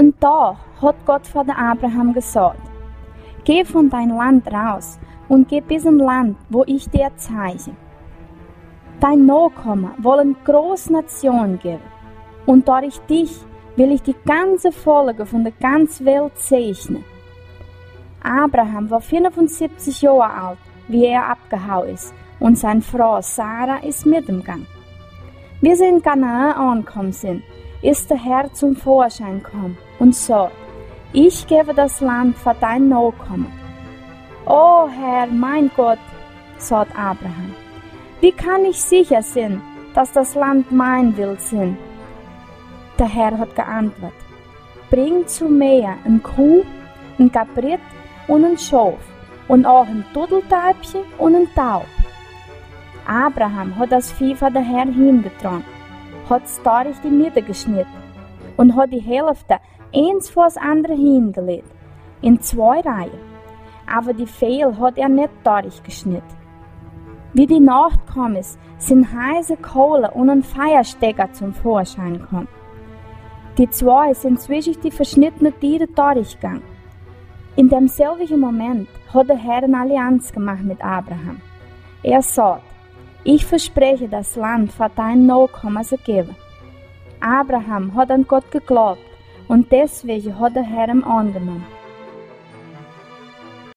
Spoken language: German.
Und da hat Gott vor der Abraham gesagt: Geh von dein Land raus und geh bis ein Land, wo ich dir zeige. Dein Nachkommen wollen große Nation geben, und durch dich will ich die ganze Folge von der ganzen Welt segnen. Abraham war 75 Jahre alt, wie er abgehauen ist, und seine Frau Sarah ist mit ihm gegangen. Wie sie in Kanaan angekommen sind, ist der Herr zum Vorschein gekommen und sagt: Ich gebe das Land für dein Nachkommen. O Herr, mein Gott, sagt Abraham, wie kann ich sicher sein, dass das Land mein will sein? Der Herr hat geantwortet: Bring zu mir ein Kuh, ein Kaprit und ein Schaf und auch ein Turteltäubchen und ein Taub. Abraham hat das Vieh von der Herr hingetragen, hat es durch die Mitte geschnitten und hat die Hälfte eins vor das andere hingelegt, in 2 Reihen. Aber die Fehl hat er nicht durchgeschnitten. Wie die Nacht kam ist, sind heiße Kohle und ein Feuerstecker zum Vorschein gekommen. Die 2 sind zwischen die verschnittenen Tiere durchgegangen. In demselben Moment hat der Herr eine Allianz gemacht mit Abraham. Er sagt: Ich verspreche, das Land für dein Nachkommen zu geben. Abraham hat an Gott geglaubt und deswegen hat der Herr ihn angenommen.